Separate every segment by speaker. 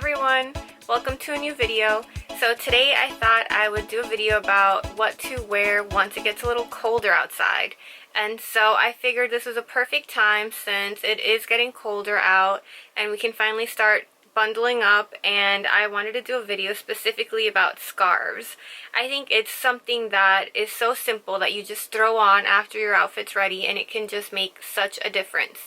Speaker 1: everyone, welcome to a new video. So today I thought I would do a video about what to wear once it gets a little colder outside. And so I figured this was a perfect time since it is getting colder out and we can finally start bundling up, and I wanted to do a video specifically about scarves. I think it's something that is so simple that you just throw on after your outfit's ready and it can just make such a difference.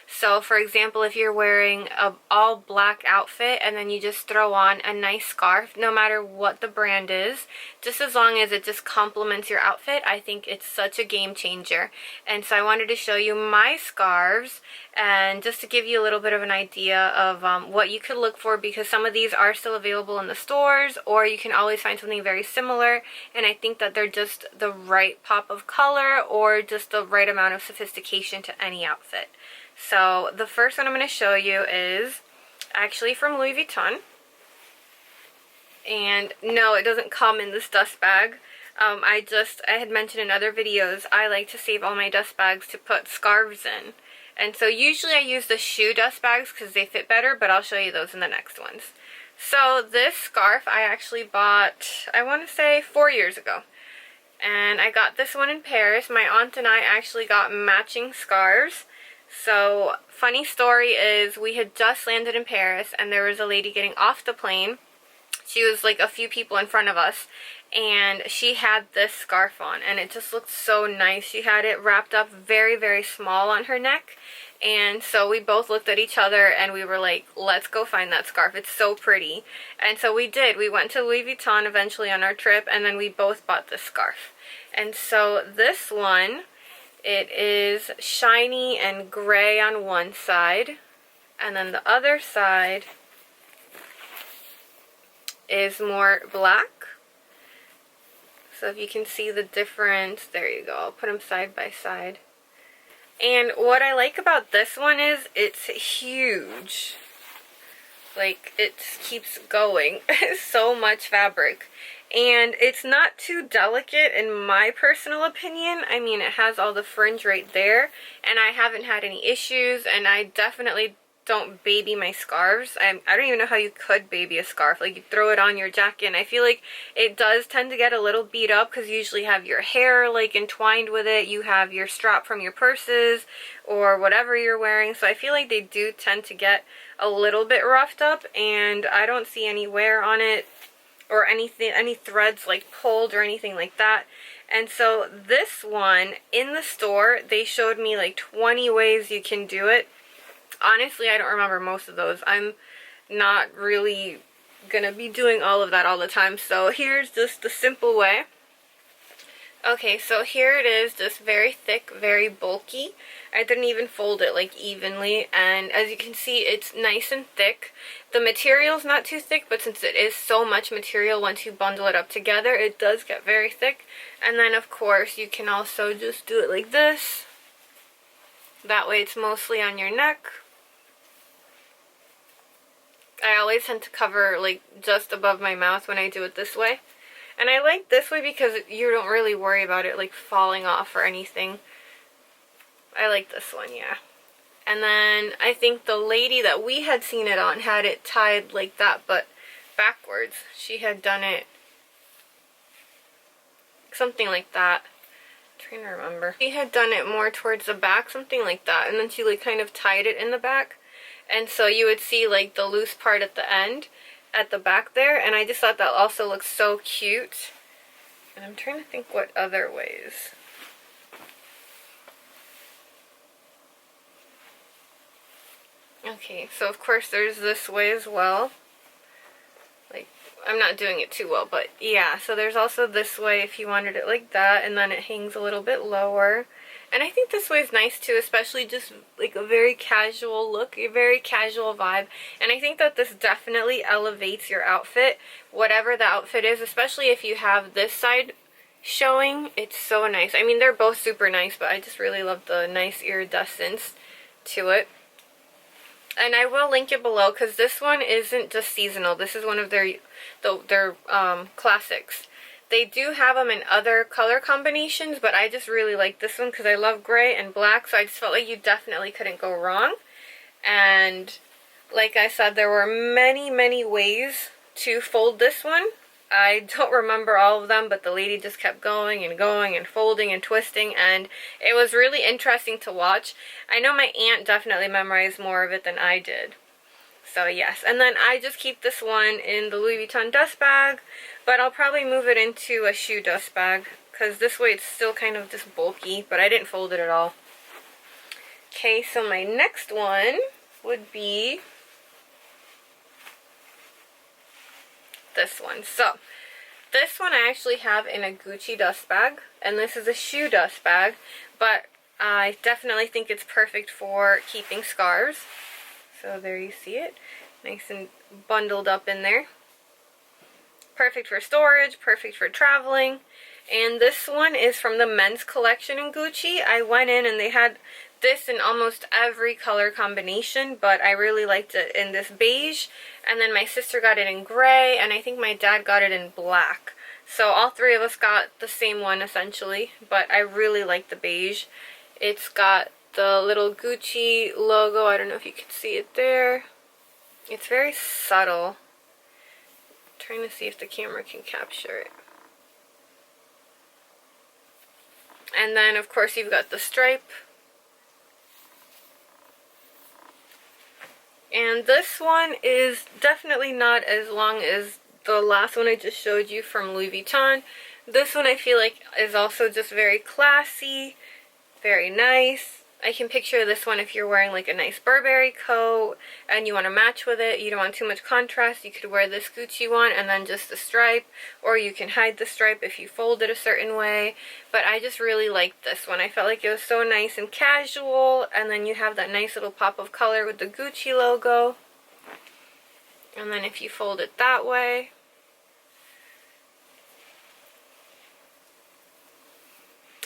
Speaker 1: So for example, if you're wearing an all black outfit and then you just throw on a nice scarf, no matter what the brand is, just as long as it just complements your outfit, I think it's such a game changer. And so I wanted to show you my scarves and just to give you a little bit of an idea of what you could look for, because some of these are still available in the stores, or you can always find something very similar, and I think that they're just the right pop of color or just the right amount of sophistication to any outfit. So the first one I'm going to show you is actually from Louis Vuitton, and no, it doesn't come in this dust bag. I had mentioned in other videos I like to save all my dust bags to put scarves in, and so usually I use the shoe dust bags because they fit better, but I'll show you those in the next ones. So this scarf I actually bought, I want to say 4 years ago, and I got this one in Paris. My aunt and I actually got matching scarves. So, funny story is we had just landed in Paris and there was a lady getting off the plane. She was like a few people in front of us, and she had this scarf on and it just looked so nice. She had it wrapped up very, very small on her neck, and so we both looked at each other and we were like, let's go find that scarf. It's so pretty. And so we did. We went to Louis Vuitton eventually on our trip, and then we both bought this scarf. And so this one, it is shiny and gray on one side, and then the other side is more black. So if you can see the difference, there you go. I'll put them side by side. And what I like about this one is it's huge. Like, it keeps going. So much fabric. And it's not too delicate in my personal opinion. I mean, it has all the fringe right there, and I haven't had any issues, and I definitely don't baby my scarves. I don't even know how you could baby a scarf. Like, you throw it on your jacket, and I feel like it does tend to get a little beat up because you usually have your hair like entwined with it. You have your strap from your purses or whatever you're wearing, so I feel like they do tend to get a little bit roughed up, and I don't see any wear on it or anything, any threads like pulled or anything like that. And so this one, in the store, they showed me like 20 ways you can do it. Honestly, I don't remember most of those. I'm not really gonna be doing all of that all the time, so here's just the simple way. Okay, so here it is, just very thick, very bulky. I didn't even fold it like evenly, and as you can see, it's nice and thick. The material's not too thick, but since it is so much material, once you bundle it up together, it does get very thick. And then of course you can also just do it like this. That way it's mostly on your neck. I always tend to cover like just above my mouth when I do it this way. And I like this way because you don't really worry about it like falling off or anything. I like this one, yeah. And then I think the lady that we had seen it on had it tied like that, but backwards. She had done it something like that. I'm trying to remember. She had done it more towards the back, something like that. And then she like kind of tied it in the back. And so you would see like the loose part at the end, at the back there. And I just thought that also looks so cute. And I'm trying to think what other ways. Okay, so of course there's this way as well. Like, I'm not doing it too well, but yeah, so there's also this way if you wanted it like that, and then it hangs a little bit lower. And I think this way is nice too, especially just like a very casual look, a very casual vibe. And I think that this definitely elevates your outfit, whatever the outfit is, especially if you have this side showing. It's so nice. I mean, they're both super nice, but I just really love the nice iridescence to it. And I will link it below because this one isn't just seasonal. This is one of their classics. They do have them in other color combinations, but I just really like this one because I love gray and black, so I just felt like you definitely couldn't go wrong. And Like I said, there were many ways to fold this one. I don't remember all of them, but the lady just kept going and going and folding and twisting, and it was really interesting to watch. I know my aunt definitely memorized more of it than I did. So yes, and then I just keep this one in the Louis Vuitton dust bag, but I'll probably move it into a shoe dust bag, because this way it's still kind of just bulky, but I didn't fold it at all. Okay, so my next one would be this one. So this one I actually have in a Gucci dust bag, and this is a shoe dust bag, but I definitely think it's perfect for keeping scarves. So there you see it, nice and bundled up in there. Perfect for storage, perfect for traveling. And this one is from the men's collection in Gucci. I went in and they had this in almost every color combination, but I really liked it in this beige, and then my sister got it in gray, and I think my dad got it in black. So all three of us got the same one essentially, but I really like the beige. It's got the little Gucci logo. I don't know if you can see it there. It's very subtle. I'm trying to see if the camera can capture it. And then of course you've got the stripe. And this one is definitely not as long as the last one I just showed you from Louis Vuitton. This one I feel like is also just very classy, very nice. I can picture this one if you're wearing like a nice Burberry coat and you want to match with it. You don't want too much contrast. You could wear this Gucci one and then just the stripe, or you can hide the stripe if you fold it a certain way. But I just really liked this one. I felt like it was so nice and casual, and then you have that nice little pop of color with the Gucci logo. And then if you fold it that way,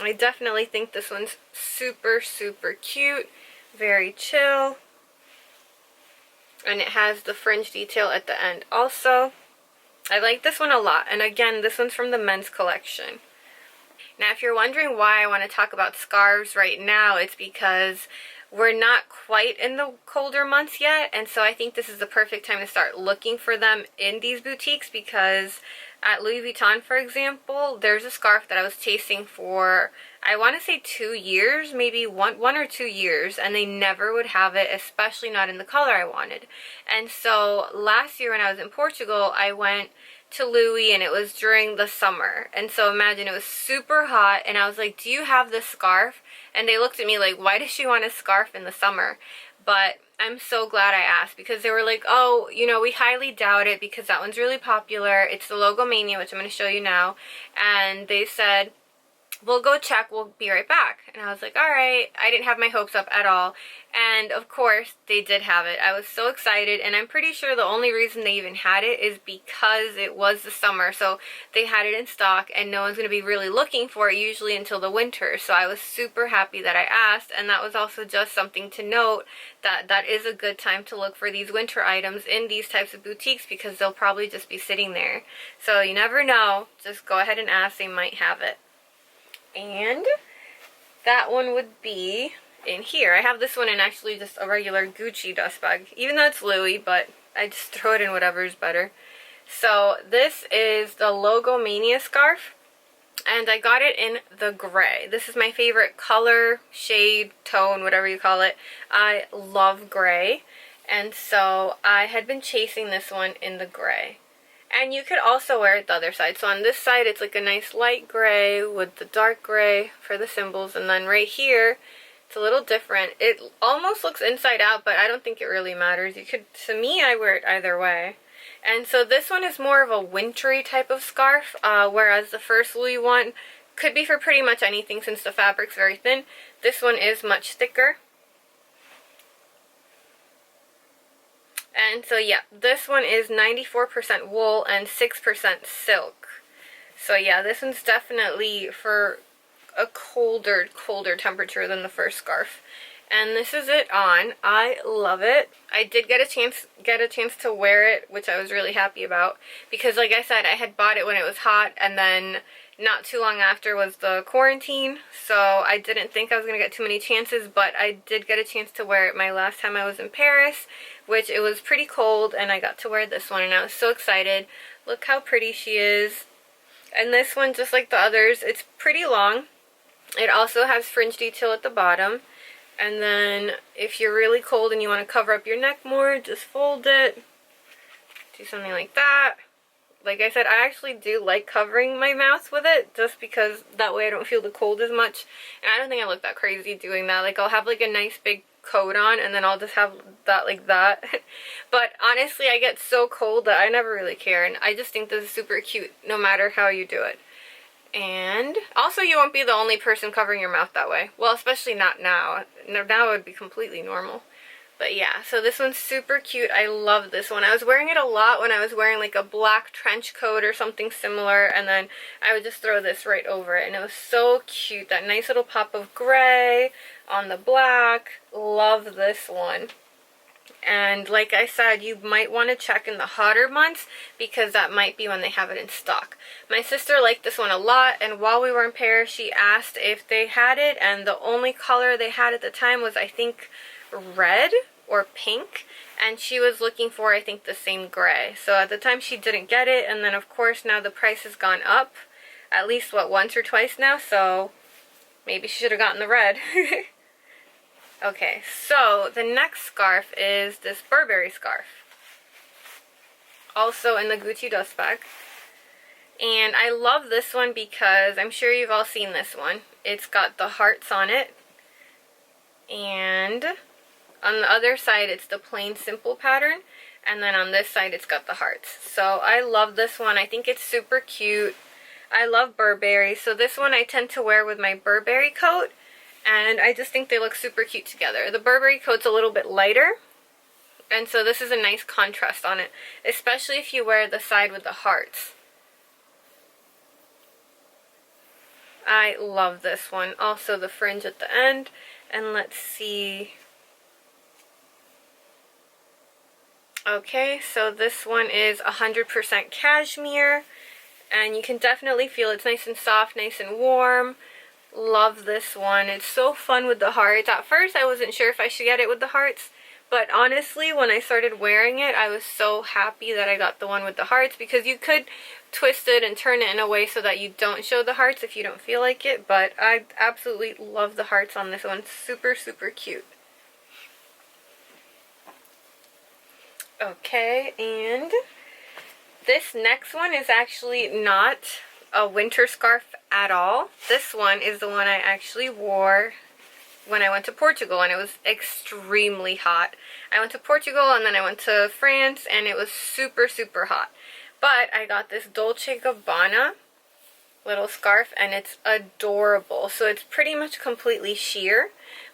Speaker 1: I definitely think this one's super cute, very chill, and it has the fringe detail at the end also. I like this one a lot, and again, this one's from the men's collection. Now if you're wondering why I want to talk about scarves right now, it's because we're not quite in the colder months yet, and so I think this is the perfect time to start looking for them in these boutiques, because at Louis Vuitton, for example, there's a scarf that I was chasing for, I want to say 2 years, maybe one or 2 years, and they never would have it, especially not in the color I wanted. And so last year when I was in Portugal, I went to Louis, and it was during the summer, and so imagine it was super hot, and I was like, do you have this scarf? And they looked at me like, why does she want a scarf in the summer? But I'm so glad I asked, because they were like, oh, you know, we highly doubt it because that one's really popular. It's the Logomania, which I'm going to show you now. And they said, we'll go check, we'll be right back. And I was like, all right. I didn't have my hopes up at all. And of course, they did have it. I was so excited, and I'm pretty sure the only reason they even had it is because it was the summer. So they had it in stock, and no one's going to be really looking for it usually until the winter. So I was super happy that I asked, and that was also just something to note, that that is a good time to look for these winter items in these types of boutiques, because they'll probably just be sitting there. So you never know. Just go ahead and ask. They might have it. And that one would be in here. I have this one in actually just a regular Gucci dust bag, even though it's Louis, but I just throw it in whatever's better. So this is the Logomania scarf, and I got it in the gray. This is my favorite color, shade, tone, whatever you call it. I love gray, and so I had been chasing this one in the gray. And you could also wear it the other side. So on this side, it's like a nice light gray with the dark gray for the symbols. And then right here, it's a little different. It almost looks inside out, but I don't think it really matters. You could, to me, I wear it either way. And so this one is more of a wintry type of scarf, whereas the first Louis one could be for pretty much anything since the fabric's very thin. This one is much thicker. And so yeah, this one is 94% wool and 6% silk. So yeah, this one's definitely for a colder temperature than the first scarf. And this is it on. I love it. I did get a chance to wear it, which I was really happy about, because like I said, I had bought it when it was hot, and then not too long after was the quarantine, so I didn't think I was going to get too many chances, but I did get a chance to wear it my last time I was in Paris, which it was pretty cold, and I got to wear this one, and I was so excited. Look how pretty she is. And this one, just like the others, it's pretty long. It also has fringe detail at the bottom. And then if you're really cold and you want to cover up your neck more, just fold it. Do something like that. Like I said, I actually do like covering my mouth with it, just because that way I don't feel the cold as much. And I don't think I look that crazy doing that. Like, I'll have like a nice big coat on, and then I'll just have that like that. But honestly, I get so cold that I never really care, and I just think this is super cute no matter how you do it. And also, you won't be the only person covering your mouth that way. Well, especially not now. Now it would be completely normal. But yeah, so this one's super cute. I love this one. I was wearing it a lot when I was wearing like a black trench coat or something similar, and then I would just throw this right over it, and it was so cute. That nice little pop of gray on the black. Love this one. And like I said, you might want to check in the hotter months, because that might be when they have it in stock. My sister liked this one a lot, and while we were in Paris, she asked if they had it, and the only color they had at the time was, I think, red or pink, and she was looking for, I think, the same gray. So at the time she didn't get it, and then of course now the price has gone up at least, what, once or twice now, so maybe she should have gotten the red. Okay, so the next scarf is this Burberry scarf, also in the Gucci dust bag. And I love this one because I'm sure you've all seen this one. It's got the hearts on it, and on the other side it's the plain simple pattern, and then on this side it's got the hearts. So I love this one. I think it's super cute. I love Burberry, so this one I tend to wear with my Burberry coat, and I just think they look super cute together. The Burberry coat's a little bit lighter, and so this is a nice contrast on it, especially if you wear the side with the hearts. I love this one. Also the fringe at the end, and let's see. Okay, so this one is 100% cashmere, and you can definitely feel it's nice and soft, nice and warm. Love this one. It's so fun with the hearts. At first I wasn't sure if I should get it with the hearts, but honestly when I started wearing it, I was so happy that I got the one with the hearts, because you could twist it and turn it in a way so that you don't show the hearts if you don't feel like it, but I absolutely love the hearts on this one. Super, super cute. Okay, and this next one is actually not a winter scarf at all. This one is the one I actually wore when I went to Portugal, and it was extremely hot. I went to Portugal and then I went to France, and it was super, super hot. But I got this Dolce & Gabbana little scarf, and it's adorable. So it's pretty much completely sheer,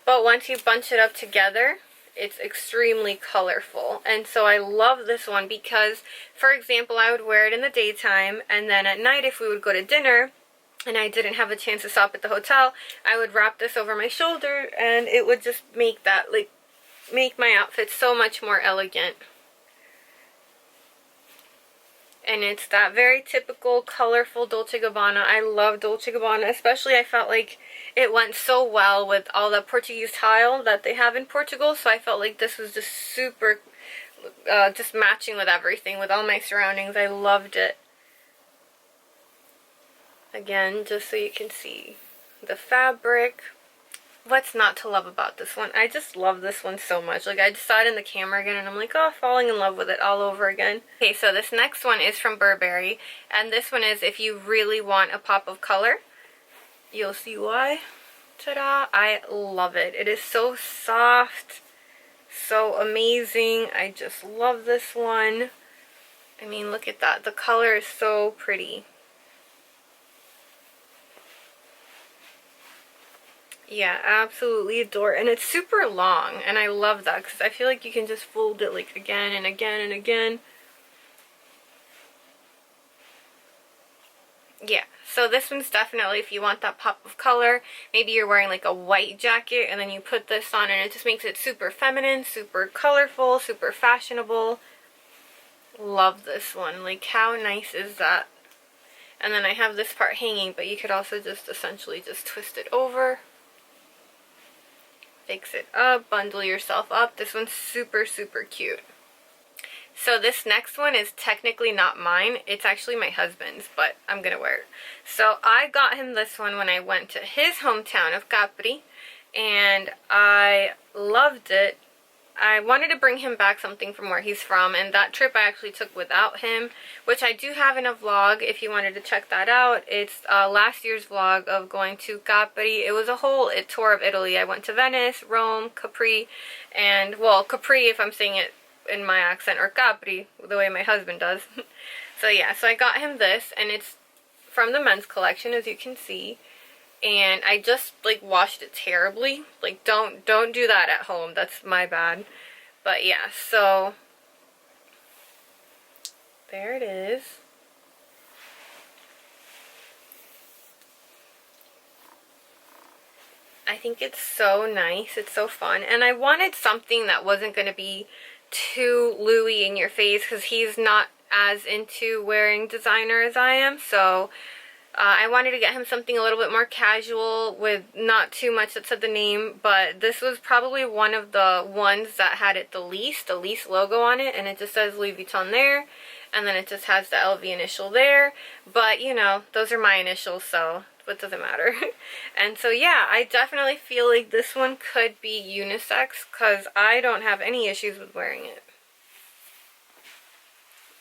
Speaker 1: but once you bunch it up together, it's extremely colorful. And so I love this one because, for example, I would wear it in the daytime, and then at night if we would go to dinner and I didn't have a chance to stop at the hotel, I would wrap this over my shoulder, and it would just make that, like, make my outfit so much more elegant. And it's that very typical colorful Dolce & Gabbana. I love Dolce & Gabbana, especially I felt like it went so well with all the Portuguese tile that they have in Portugal, so I felt like this was just super, just matching with everything, with all my surroundings. I loved it. Again, just so you can see the fabric. What's not to love about this one? I just love this one so much. Like, I just saw it in the camera again, and I'm like, oh, falling in love with it all over again. Okay, so this next one is from Burberry, and this one is if you really want a pop of color. You'll see why. Ta-da! I love it. It is so soft, so amazing. I just love this one. I mean, look at that. The color is so pretty. Yeah, absolutely adore it. And it's super long, and I love that because I feel like you can just fold it like again and again and again. Yeah, so this one's definitely if you want that pop of color. Maybe you're wearing like a white jacket and then you put this on, and it just makes it super feminine, super colorful, super fashionable. Love this one. Like, how nice is that? And then I have this part hanging, but you could also just essentially just twist it over. Fix it up, bundle yourself up. This one's super, super cute. So this next one is technically not mine. It's actually my husband's, but I'm gonna wear it. So I got him this one when I went to his hometown of Capri, and I loved it. I wanted to bring him back something from where he's from, and that trip I actually took without him, which I do have in a vlog if you wanted to check that out. It's last year's vlog of going to Capri. It was a whole tour of Italy. I went to Venice, Rome, Capri, and, well, Capri if I'm saying it in my accent, or Capri, the way my husband does. So yeah, so I got him this, and it's from the men's collection, as you can see. And I just like washed it terribly. Like don't do that at home. That's my bad. But yeah, so there it is. I think it's so nice. It's so fun. And I wanted something that wasn't going to be too Louis in your face, because he's not as into wearing designer as I am. So I wanted to get him something a little bit more casual with not too much that said the name, but this was probably one of the ones that had it the least logo on it, and it just says Louis Vuitton there, and then it just has the LV initial there, but you know, those are my initials, so it doesn't matter. And so yeah, I definitely feel like this one could be unisex, because I don't have any issues with wearing it.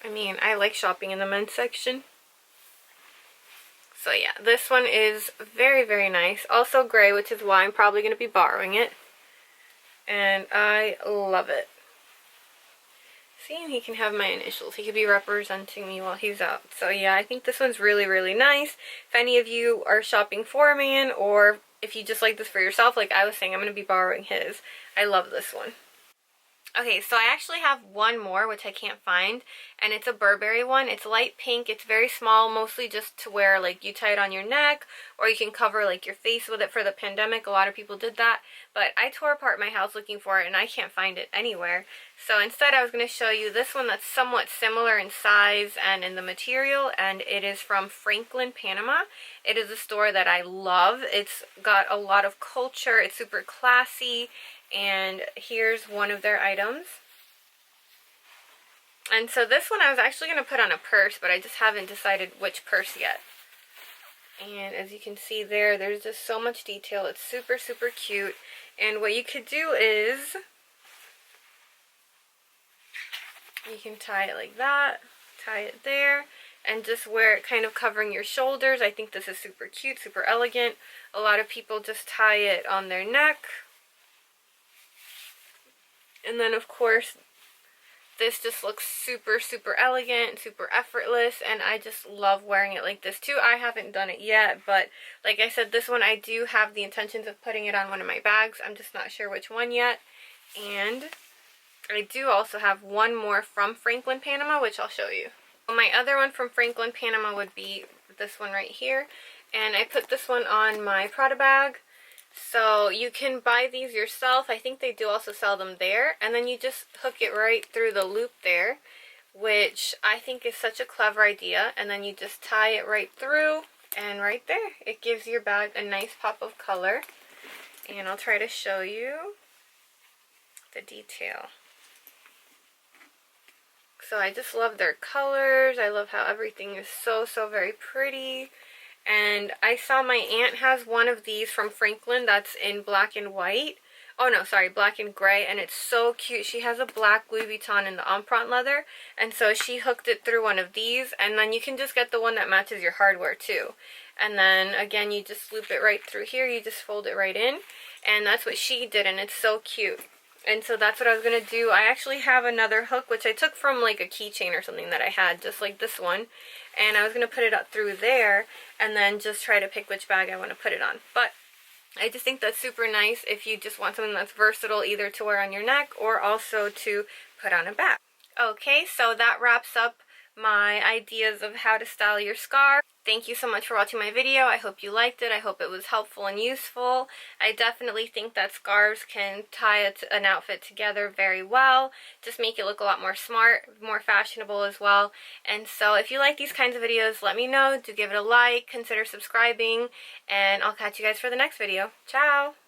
Speaker 1: I mean, I like shopping in the men's section. So yeah, this one is very, very nice. Also gray, which is why I'm probably going to be borrowing it. And I love it. See, and he can have my initials. He could be representing me while he's out. So yeah, I think this one's really, really nice. If any of you are shopping for a man, or if you just like this for yourself, like I was saying, I'm going to be borrowing his. I love this one. Okay, so I actually have one more, which I can't find, and it's a Burberry one. It's light pink. It's very small, mostly just to wear, like, you tie it on your neck, or you can cover, like, your face with it for the pandemic. A lot of people did that, but I tore apart my house looking for it, and I can't find it anywhere. So instead, I was going to show you this one that's somewhat similar in size and in the material, and it is from Franklin, Panama. It is a store that I love. It's got a lot of culture. It's super classy. And here's one of their items. And so this one I was actually going to put on a purse, but I just haven't decided which purse yet. And as you can see there, there's just so much detail. It's super, super cute. And what you could do is, you can tie it like that, tie it there, and just wear it kind of covering your shoulders. I think this is super cute, super elegant. A lot of people just tie it on their neck. And then, of course, this just looks super, super elegant, super effortless, and I just love wearing it like this, too. I haven't done it yet, but like I said, this one I do have the intentions of putting it on one of my bags. I'm just not sure which one yet. And I do also have one more from Franklin, Panama, which I'll show you. My other one from Franklin, Panama would be this one right here, and I put this one on my Prada bag. So you can buy these yourself. I think they do also sell them there. And then you just hook it right through the loop there, which I think is such a clever idea. And then you just tie it right through, and right there, it gives your bag a nice pop of color. And I'll try to show you the detail. So I just love their colors. I love how everything is so, so very pretty. And I saw my aunt has one of these from Franklin that's in black and white. Oh no, sorry, black and gray, and it's so cute. She has a black Louis Vuitton in the empreinte leather, and so she hooked it through one of these, and then you can just get the one that matches your hardware too. And then again, you just loop it right through here, you just fold it right in, and that's what she did, and it's so cute. And so that's what I was going to do. I actually have another hook, which I took from like a keychain or something that I had, just like this one. And I was going to put it up through there and then just try to pick which bag I want to put it on. But I just think that's super nice if you just want something that's versatile, either to wear on your neck or also to put on a bag. Okay, so that wraps up my ideas of how to style your scarf. Thank you so much for watching my video. I hope you liked it. I hope it was helpful and useful. I definitely think that scarves can tie an outfit together very well. Just make it look a lot more smart, more fashionable as well. And so if you like these kinds of videos, let me know. Do give it a like, consider subscribing, and I'll catch you guys for the next video. Ciao!